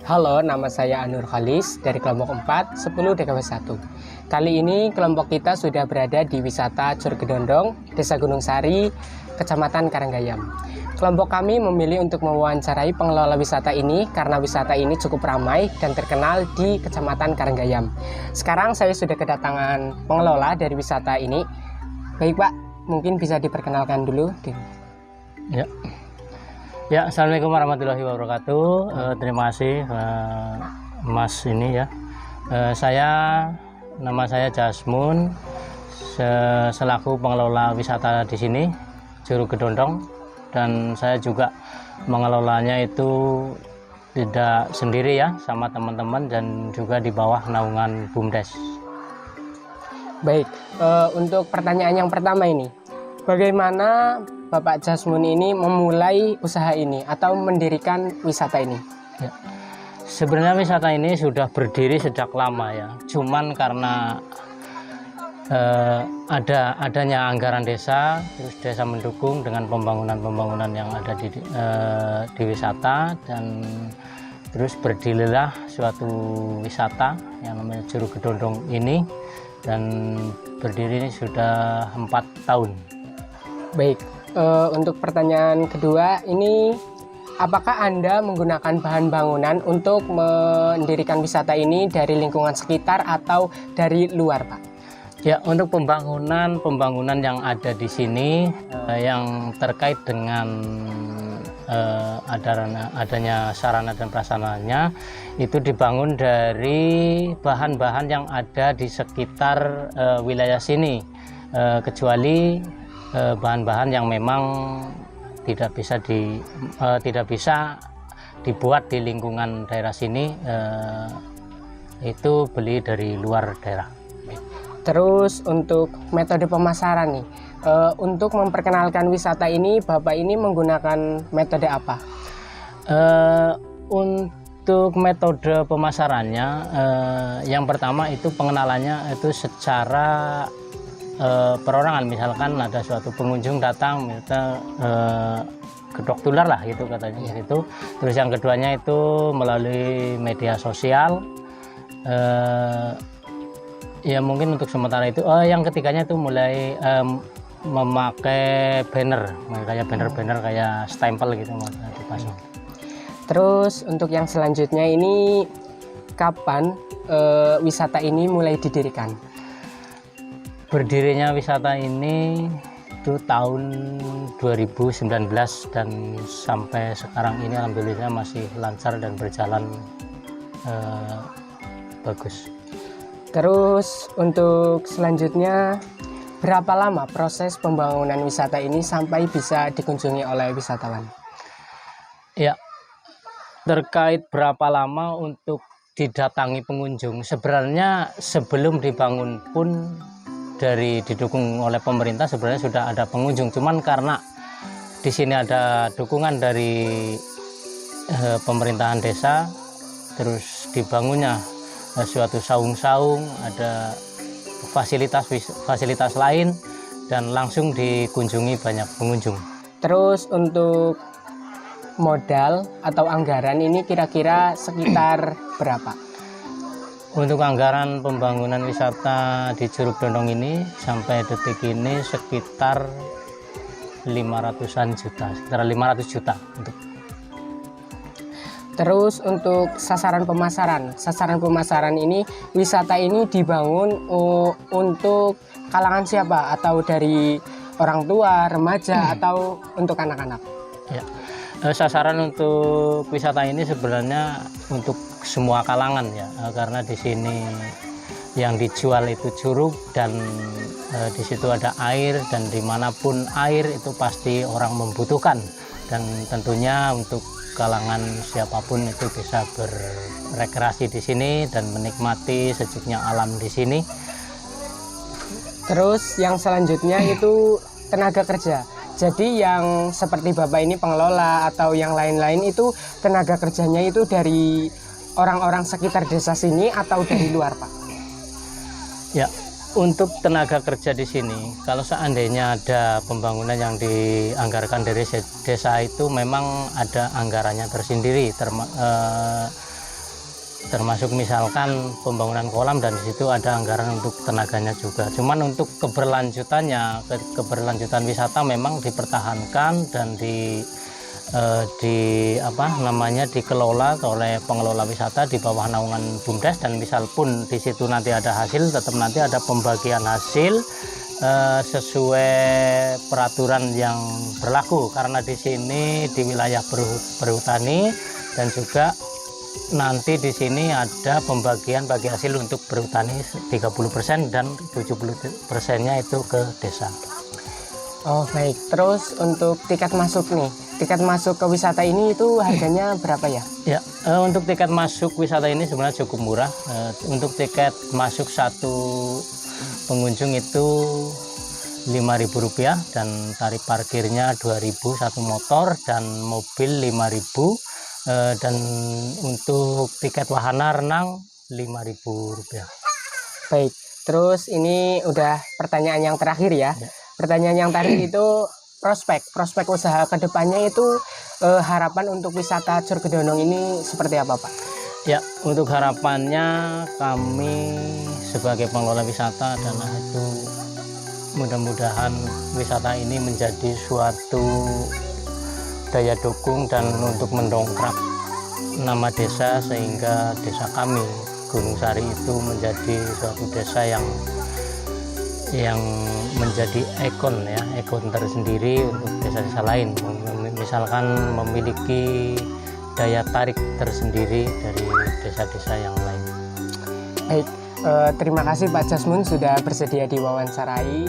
Halo, nama saya Anur Khalis dari kelompok 4, 10 DKW 1. Kali ini kelompok kita sudah berada di wisata Curug Gedondong, Desa Gunung Sari, Kecamatan Karanggayam. Kelompok kami memilih untuk mewawancarai pengelola wisata ini karena wisata ini cukup ramai dan terkenal di Kecamatan Karanggayam. Sekarang saya sudah kedatangan pengelola dari wisata ini. Baik Pak, mungkin bisa diperkenalkan dulu. Ya, assalamualaikum warahmatullahi wabarakatuh. Terima kasih Mas ini ya. Nama saya Jasmun, selaku pengelola wisata di sini Curug Gedondong, dan saya juga mengelolanya itu tidak sendiri ya, sama teman-teman dan juga di bawah naungan BUMDes. Baik, untuk pertanyaan yang pertama ini, bagaimana Bapak Jasmun ini memulai usaha ini atau mendirikan wisata ini? Ya. Sebenarnya wisata ini sudah berdiri sejak lama ya. Cuman karena adanya anggaran desa, terus desa mendukung dengan pembangunan yang ada di wisata, dan terus berdirilah suatu wisata yang namanya Curug Gedondong ini, dan berdiri ini sudah 4 tahun. Baik. Untuk pertanyaan kedua ini, apakah Anda menggunakan bahan bangunan untuk mendirikan wisata ini dari lingkungan sekitar atau dari luar, Pak? Ya, untuk pembangunan yang ada di sini yang terkait dengan adanya sarana dan prasarananya itu dibangun dari bahan-bahan yang ada di sekitar wilayah sini, kecuali bahan-bahan yang memang tidak bisa dibuat di lingkungan daerah sini, itu beli dari luar daerah. Terus untuk metode pemasaran nih, untuk memperkenalkan wisata ini, Bapak ini menggunakan metode apa? Untuk metode pemasarannya, yang pertama itu pengenalannya itu secara perorangan. Misalkan ada suatu pengunjung datang, kita gedok tular lah gitu katanya gitu. Terus yang keduanya itu melalui media sosial, ya mungkin untuk sementara itu. Yang ketiganya itu mulai memakai banner kayak stempel gitu dipasang. Terus untuk yang selanjutnya ini, kapan wisata ini mulai didirikan? Berdirinya wisata ini itu tahun 2019, dan sampai sekarang ini alhamdulillah masih lancar dan berjalan bagus. Terus untuk selanjutnya, berapa lama proses pembangunan wisata ini sampai bisa dikunjungi oleh wisatawan? Ya, terkait berapa lama untuk didatangi pengunjung, sebenarnya sebelum dibangun pun didukung oleh pemerintah sebenarnya sudah ada pengunjung, cuman karena di sini ada dukungan dari pemerintahan desa, terus dibangunnya suatu saung-saung, ada fasilitas lain, dan langsung dikunjungi banyak pengunjung. Terus untuk modal atau anggaran ini kira-kira sekitar berapa? Untuk anggaran pembangunan wisata di Curug Gedondong ini sampai detik ini sekitar 500-an juta, sekitar 500 juta untuk. Terus untuk sasaran pemasaran ini, wisata ini dibangun untuk kalangan siapa? Atau dari orang tua, remaja, atau untuk anak-anak? Ya. Sasaran untuk wisata ini sebenarnya untuk semua kalangan ya, karena di sini yang dijual itu curug, dan di situ ada air, dan dimanapun air itu pasti orang membutuhkan, dan tentunya untuk kalangan siapapun itu bisa berrekreasi di sini dan menikmati sejuknya alam di sini. Terus yang selanjutnya itu tenaga kerja. Jadi yang seperti Bapak ini pengelola atau yang lain-lain itu tenaga kerjanya itu dari orang-orang sekitar desa sini atau dari luar, Pak? Ya, untuk tenaga kerja di sini, kalau seandainya ada pembangunan yang dianggarkan dari desa itu memang ada anggarannya tersendiri, termasuk misalkan pembangunan kolam, dan di situ ada anggaran untuk tenaganya juga. Cuman untuk keberlanjutannya, keberlanjutan wisata memang dipertahankan dan dikelola oleh pengelola wisata di bawah naungan BUMDes, dan misal pun di situ nanti ada hasil, tetap nanti ada pembagian hasil sesuai peraturan yang berlaku, karena di sini di wilayah perhutani, dan juga nanti di sini ada pembagian bagi hasil untuk perhutani 30% dan 70%-nya itu ke desa. Oh baik, terus untuk tiket masuk nih, tiket masuk ke wisata ini itu harganya berapa ya? Ya, untuk tiket masuk wisata ini sebenarnya cukup murah. Untuk tiket masuk satu pengunjung itu Rp5.000 dan tarif parkirnya Rp2.000 satu motor dan mobil Rp5.000, dan untuk tiket wahana renang Rp5.000. Baik, terus ini udah pertanyaan yang terakhir ya. Pertanyaan yang tadi itu prospek usaha kedepannya itu, harapan untuk wisata Cur Kedondong ini seperti apa Pak? Ya, untuk harapannya kami sebagai pengelola wisata adalah itu mudah-mudahan wisata ini menjadi suatu daya dukung dan untuk mendongkrak nama desa, sehingga desa kami Gunung Sari itu menjadi suatu desa yang menjadi ikon tersendiri untuk desa-desa lain, misalkan memiliki daya tarik tersendiri dari desa-desa yang lain. Baik, terima kasih Pak Jasmun sudah bersedia diwawancarai.